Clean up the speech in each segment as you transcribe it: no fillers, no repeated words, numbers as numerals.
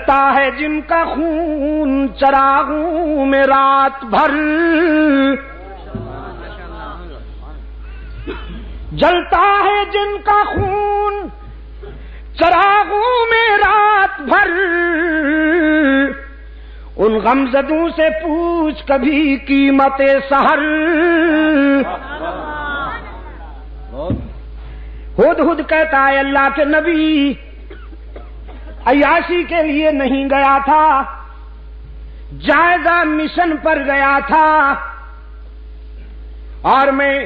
جلتا ہے جن کا خون چراغوں میں رات بھر، جلتا ہے جن کا خون چراغوں میں رات بھر، ان غمزدوں سے پوچھ کبھی قیمت سحر۔ ہدہد کہتا ہے اللہ کے نبی عیاشی کے لیے نہیں گیا تھا، جائزہ مشن پر گیا تھا، اور میں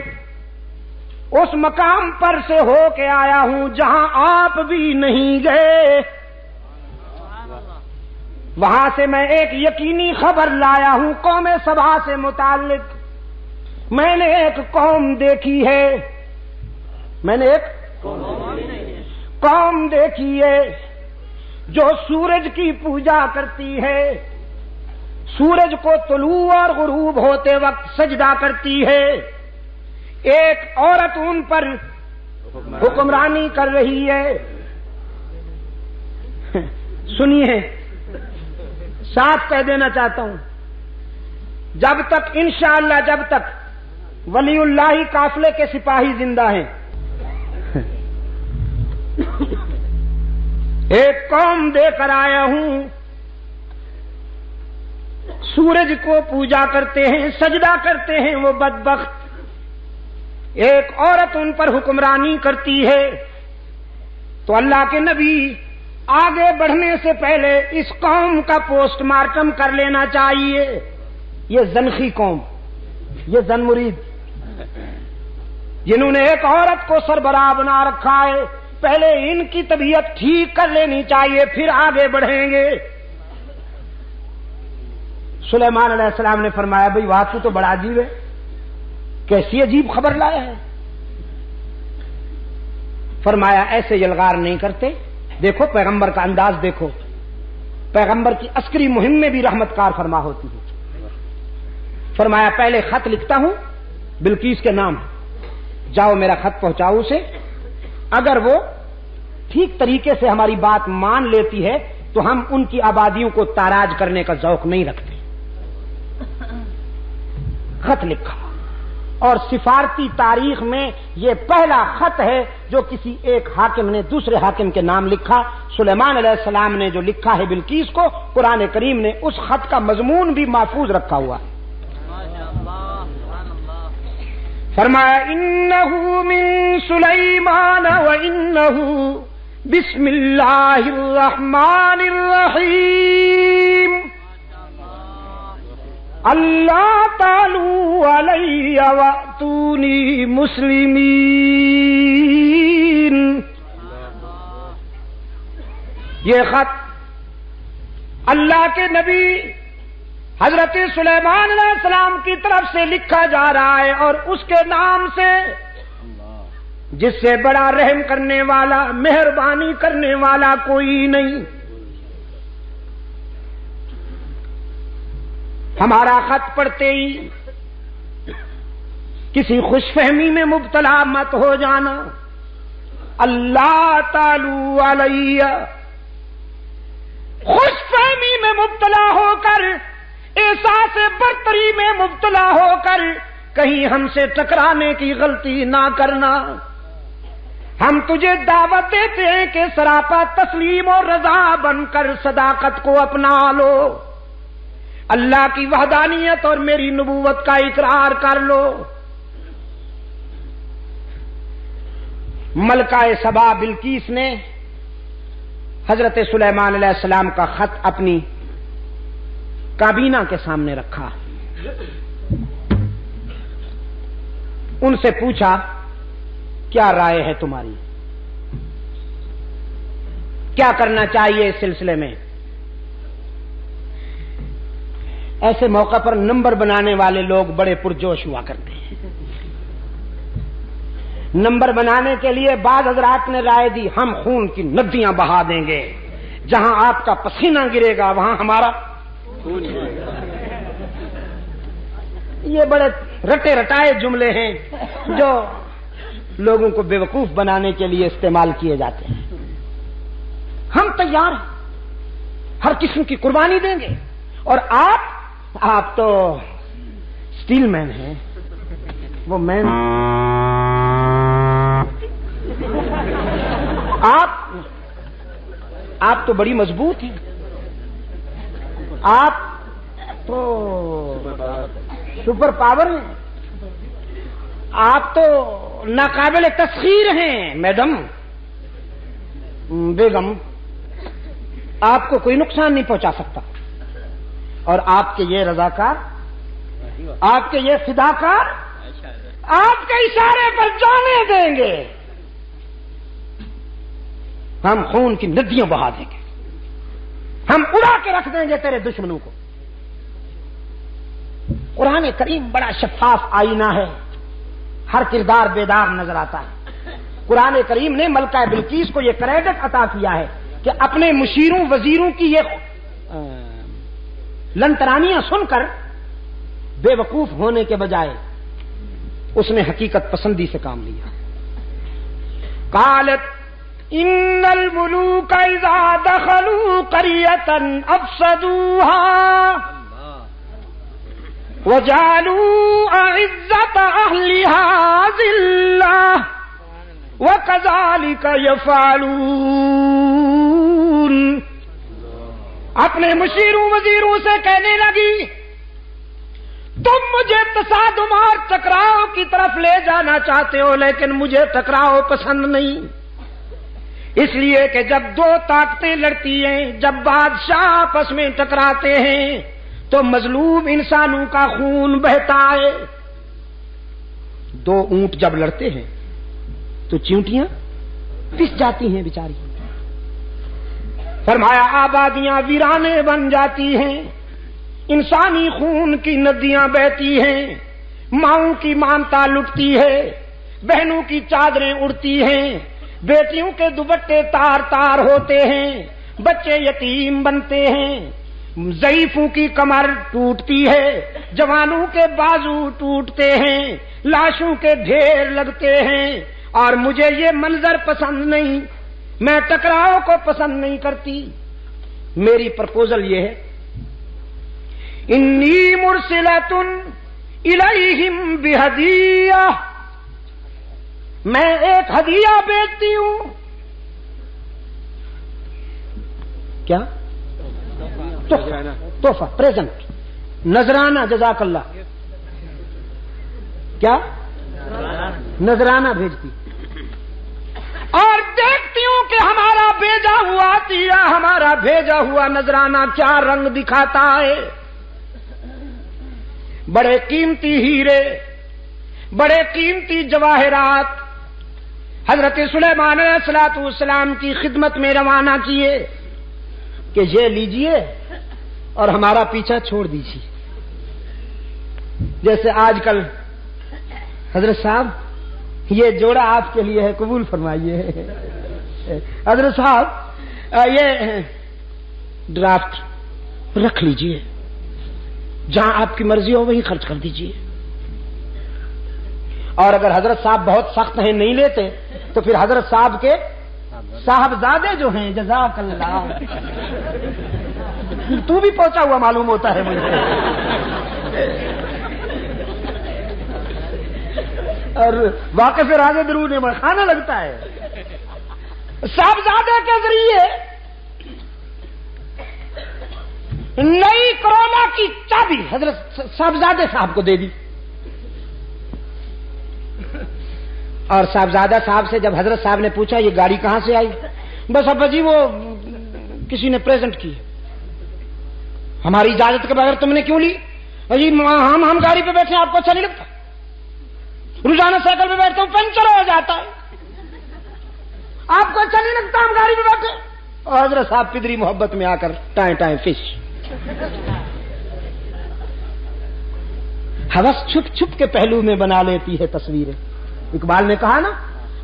اس مقام پر سے ہو کے آیا ہوں جہاں آپ بھی نہیں گئے۔ وہاں سے میں ایک یقینی خبر لایا ہوں قوم سبا سے متعلق۔ میں نے ایک قوم دیکھی ہے، میں نے ایک قوم دیکھی ہے جو سورج کی پوجا کرتی ہے، سورج کو طلوع اور غروب ہوتے وقت سجدہ کرتی ہے۔ ایک عورت ان پر حکمرانی کر رہی ہے۔ سنیے، صاف کہہ دینا چاہتا ہوں، جب تک انشاءاللہ جب تک ولی اللہ قافلے کے سپاہی زندہ ہیں، ایک قوم دے کر آیا ہوں، سورج کو پوجا کرتے ہیں، سجدہ کرتے ہیں وہ بدبخت۔ ایک عورت ان پر حکمرانی کرتی ہے، تو اللہ کے نبی آگے بڑھنے سے پہلے اس قوم کا پوسٹ مارٹم کر لینا چاہیے۔ یہ زنخی قوم، یہ زن مرید، جنہوں نے ایک عورت کو سربراہ بنا رکھا ہے، پہلے ان کی طبیعت ٹھیک کر لینی چاہیے، پھر آگے بڑھیں گے۔ سلیمان علیہ السلام نے فرمایا بھئی واہ تو بڑا عجیب ہے، کیسی عجیب خبر لایا ہے۔ فرمایا ایسے یلغار نہیں کرتے، دیکھو پیغمبر کا انداز دیکھو، پیغمبر کی عسکری مہم میں بھی رحمت کار فرما ہوتی ہے۔ فرمایا پہلے خط لکھتا ہوں بلقیس کے نام، جاؤ میرا خط پہنچاؤ اسے، اگر وہ ٹھیک طریقے سے ہماری بات مان لیتی ہے تو ہم ان کی آبادیوں کو تاراج کرنے کا ذوق نہیں رکھتے۔ خط لکھا، اور سفارتی تاریخ میں یہ پہلا خط ہے جو کسی ایک حاکم نے دوسرے حاکم کے نام لکھا۔ سلیمان علیہ السلام نے جو لکھا ہے بلقیس کو، قرآن کریم نے اس خط کا مضمون بھی محفوظ رکھا ہوا ہے۔ فرمایا انہ من سلیمان وانہ بسم اللہ الرحمن الرحیم اللہ تعالی علی واتونی مسلمین۔ یہ خط اللہ کے نبی حضرت سلیمان علیہ السلام کی طرف سے لکھا جا رہا ہے، اور اس کے نام سے جس سے بڑا رحم کرنے والا، مہربانی کرنے والا کوئی نہیں۔ ہمارا خط پڑھتے ہی کسی خوش فہمی میں مبتلا مت ہو جانا۔ اللہ تعالی علیہ، خوش فہمی میں مبتلا ہو کر، احساس برتری میں مبتلا ہو کر کہیں ہم سے ٹکرانے کی غلطی نہ کرنا۔ ہم تجھے دعوت دیتے ہیں کہ سراپا تسلیم اور رضا بن کر صداقت کو اپنا لو، اللہ کی وحدانیت اور میری نبوت کا اقرار کر لو۔ ملکہ سبا بلقیس نے حضرت سلیمان علیہ السلام کا خط اپنی کابینہ کے سامنے رکھا، ان سے پوچھا کیا رائے ہے تمہاری، کیا کرنا چاہیے اس سلسلے میں۔ ایسے موقع پر نمبر بنانے والے لوگ بڑے پرجوش ہوا کرتے ہیں۔ نمبر بنانے کے لیے بعض حضرات نے رائے دی ہم خون کی ندیاں بہا دیں گے، جہاں آپ کا پسینہ گرے گا وہاں ہمارا خون۔ یہ بڑے رٹے رٹائے جملے ہیں جو لوگوں کو بیوقوف بنانے کے لیے استعمال کیے جاتے ہیں۔ ہم تیار ہیں، ہر قسم کی قربانی دیں گے. اور آپ تو اسٹیل مین ہیں. وہ مین آپ تو بڑی مضبوط ہیں. آپ تو سپر پاور ہیں. آپ تو ناقابل تسخیر ہیں. میڈم بیگم آپ کو کوئی نقصان نہیں پہنچا سکتا. اور آپ کے یہ رضاکار، آپ کے یہ فداکار آپ کے اشارے پر جانے دیں گے. ہم خون کی ندیاں بہا دیں گے. ہم اڑا کے رکھ دیں گے تیرے دشمنوں کو. قرآن کریم بڑا شفاف آئینہ ہے. ہر کردار بیدار نظر آتا ہے. قرآن کریم نے ملکہ بلقیس کو یہ کریڈٹ عطا کیا ہے کہ اپنے مشیروں وزیروں کی یہ لنترانیاں سن کر بے وقوف ہونے کے بجائے اس نے حقیقت پسندی سے کام لیا. قالت ان الملوک اذا دخلوا قریۃ افسدوها وجعلوا اعزۃ اہلها ذلۃ وَكَذَلِكَ يَفْعَلُونَ. اپنے مشیروں وزیروں سے کہنے لگی تم مجھے تصادم اور ٹکراؤ کی طرف لے جانا چاہتے ہو، لیکن مجھے ٹکراؤ پسند نہیں. اس لیے کہ جب دو طاقتیں لڑتی ہیں، جب بادشاہ آپس میں ٹکراتے ہیں تو مظلوم انسانوں کا خون بہتا ہے. دو اونٹ جب لڑتے ہیں تو چیونٹیاں پس جاتی ہیں بیچاری. فرمایا آبادیاں ویرانے بن جاتی ہیں، انسانی خون کی ندیاں بہتی ہیں، ماؤں کی مامتا لٹتی ہے، بہنوں کی چادریں اڑتی ہیں، بیٹیوں کے دوپٹے تار تار ہوتے ہیں، بچے یتیم بنتے ہیں، ضعیفوں کی کمر ٹوٹتی ہے، جوانوں کے بازو ٹوٹتے ہیں، لاشوں کے ڈھیر لگتے ہیں. اور مجھے یہ منظر پسند نہیں، میں ٹکراؤ کو پسند نہیں کرتی. میری پرپوزل یہ ہے انی مرسلۃ الیہم بہدیہ، میں ایک ہدیہ بیچتی ہوں. کیا؟ تحفہ، پریزنٹ، نذرانہ. جزاک اللہ. کیا؟ نذرانہ بھیجتی اور دیکھتی ہوں کہ ہمارا بھیجا ہوا تیرا، ہمارا بھیجا ہوا نذرانہ کیا رنگ دکھاتا ہے. بڑے قیمتی ہیرے، بڑے قیمتی جواہرات حضرت سلیمان علیہ السلام کی خدمت میں روانہ کیے کہ یہ لیجئے اور ہمارا پیچھا چھوڑ دیجیے. جیسے آج کل حضرت صاحب یہ جوڑا آپ کے لیے ہے، قبول فرمائیے. حضرت صاحب یہ ڈرافٹ رکھ لیجئے، جہاں آپ کی مرضی ہو وہیں خرچ کر دیجئے. اور اگر حضرت صاحب بہت سخت ہیں نہیں لیتے تو پھر حضرت صاحب کے صاحبزادے جو ہیں، جزاک اللہ، تو بھی پہنچا ہوا معلوم ہوتا ہے مجھے. اور واقف راز درود میں کھانا لگتا ہے. صاحبزادے کے ذریعے نئی کرونا کی چابی حضرت صاحبزادے صاحب کو دے دی. اور صاحبزادہ صاحب سے جب حضرت صاحب نے پوچھا یہ گاڑی کہاں سے آئی، بس ابا جی وہ کسی نے پریزنٹ کی، ہماری اجازت کے بغیر تم نے کیوں لی؟ جی ہم گاڑی پہ بیٹھے آپ کو اچھا نہیں لگتا؟ روزانہ سائیکل پہ بیٹھتا ہوں پنچر ہو جاتا ہے، آپ کو اچھا نہیں لگتا ہم گاڑی پہ بیٹھے؟ اور حضرت صاحب پدری محبت میں آ کر ٹائیں ٹائیں فش. ہوس چھپ چھپ کے پہلو میں بنا لیتی ہے تصویریں. اقبال نے کہا نا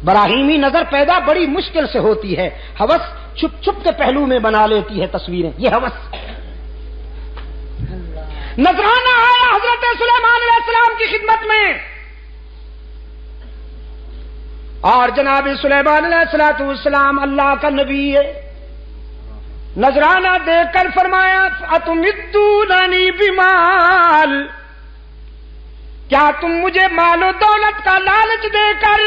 براہیمی نظر پیدا بڑی مشکل سے ہوتی ہے، ہوس چھپ چھپ کے پہلو میں بنا لیتی ہے تصویریں. یہ ہوس نذرانہ آیا حضرت سلیمان علیہ السلام کی خدمت میں، اور جناب سلیمان علیہ السلام اللہ کا نبی ہے، نذرانہ دے کر فرمایا اتمدوننی بمال، کیا تم مجھے مال و دولت کا لالچ دے کر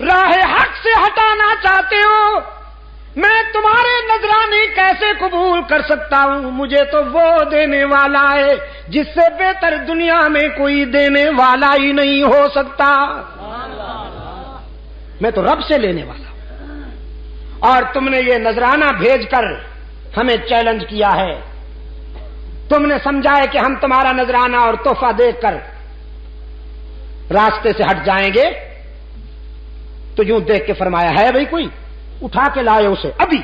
راہ حق سے ہٹانا چاہتے ہو؟ میں تمہارے نذرانے کیسے قبول کر سکتا ہوں؟ مجھے تو وہ دینے والا ہے جس سے بہتر دنیا میں کوئی دینے والا ہی نہیں ہو سکتا۔ میں تو رب سے لینے والا ہوں، اور تم نے یہ نذرانہ بھیج کر ہمیں چیلنج کیا ہے۔ تم نے سمجھا ہے کہ ہم تمہارا نذرانہ اور تحفہ دیکھ کر راستے سے ہٹ جائیں گے، تو یوں دیکھ کے فرمایا ہے بھائی کوئی؟ اٹھا کے لائے اسے ابھی۔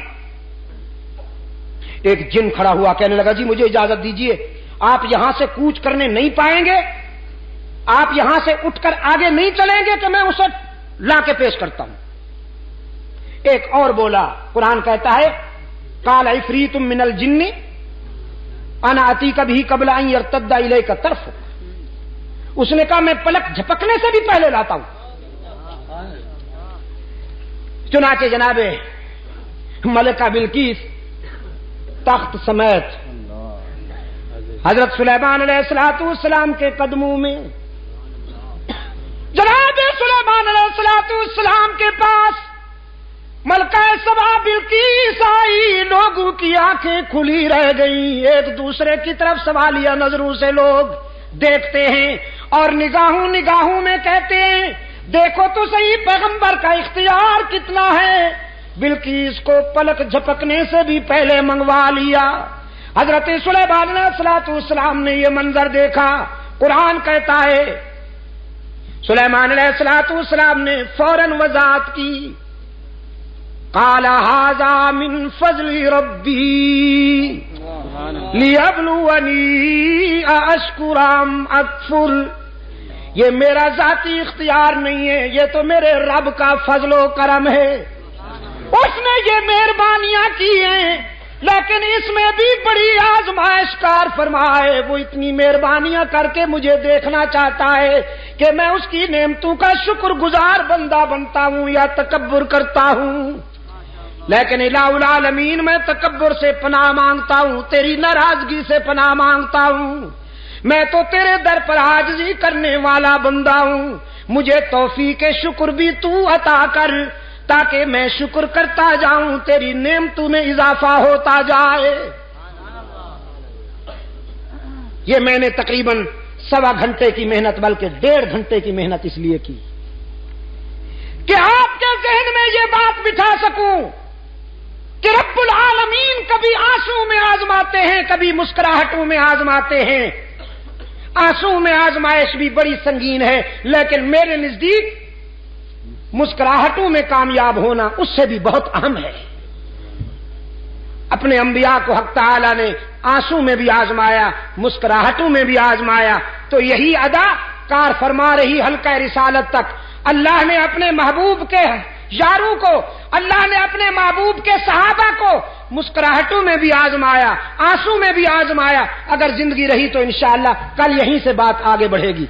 ایک جن کھڑا ہوا کہنے لگا جی مجھے اجازت دیجئے، آپ یہاں سے کوچ کرنے نہیں پائیں گے، آپ یہاں سے اٹھ کر آگے نہیں چلیں گے کہ میں اسے لا کے پیش کرتا ہوں۔ ایک اور بولا، قرآن کہتا ہے قال عفریت من الجن انا اتیک بہ قبل ان یرتد الیک طرفک، اس نے کہا میں پلک جھپکنے سے بھی پہلے لاتا ہوں۔ چنانچہ جناب ملکہ بلقیس تخت سمیت حضرت سلیمان علیہ السلام کے قدموں میں، جناب سلیمان علیہ السلام کے پاس ملکہ سبا بلقیس آئی، لوگوں کی آنکھیں کھلی رہ گئیں، ایک دوسرے کی طرف سوالیہ نظروں سے لوگ دیکھتے ہیں اور نگاہوں میں کہتے ہیں دیکھو تو صحیح پیغمبر کا اختیار کتنا ہے، بلقیس کو پلک جھپکنے سے بھی پہلے منگوا لیا۔ حضرت سلیمان علیہ السلام نے یہ منظر دیکھا، قرآن کہتا ہے سلیمان علیہ السلام نے فوراً وضاحت کی، قال ھذا من فضل ربی لیبلونی ااشکر ام اکفر، یہ میرا ذاتی اختیار نہیں ہے، یہ تو میرے رب کا فضل و کرم ہے، اس نے یہ مہربانیاں کی ہیں، لیکن اس میں بھی بڑی آزمائش کار فرمائے، وہ اتنی مہربانیاں کر کے مجھے دیکھنا چاہتا ہے کہ میں اس کی نعمتوں کا شکر گزار بندہ بنتا ہوں یا تکبر کرتا ہوں، لیکن الہ العالمین میں تکبر سے پناہ مانگتا ہوں، تیری ناراضگی سے پناہ مانگتا ہوں، میں تو تیرے در پر عاجزی کرنے والا بندہ ہوں، مجھے توفیق شکر بھی تو عطا کر تاکہ میں شکر کرتا جاؤں، تیری نعمتوں میں اضافہ ہوتا جائے۔ یہ میں نے تقریباً 1.25 گھنٹے کی محنت، بلکہ 1.5 گھنٹے کی محنت اس لیے کی کہ آپ کے ذہن میں یہ بات بٹھا سکوں کہ رب العالمین کبھی آنسو میں آزماتے ہیں، کبھی مسکراہٹوں میں آزماتے ہیں۔ آنسو میں آزمائش بھی بڑی سنگین ہے، لیکن میرے نزدیک مسکراہٹوں میں کامیاب ہونا اس سے بھی بہت اہم ہے۔ اپنے انبیاء کو حق تعالی نے آنسو میں بھی آزمایا، مسکراہٹوں میں بھی آزمایا، تو یہی ادا کار فرما رہی حلقہ رسالت تک اللہ نے اپنے محبوب کے یاروں کو، اللہ نے اپنے محبوب کے صحابہ کو مسکراہٹوں میں بھی آزمایا، آنسو میں بھی آزمایا۔ اگر زندگی رہی تو انشاءاللہ کل یہیں سے بات آگے بڑھے گی۔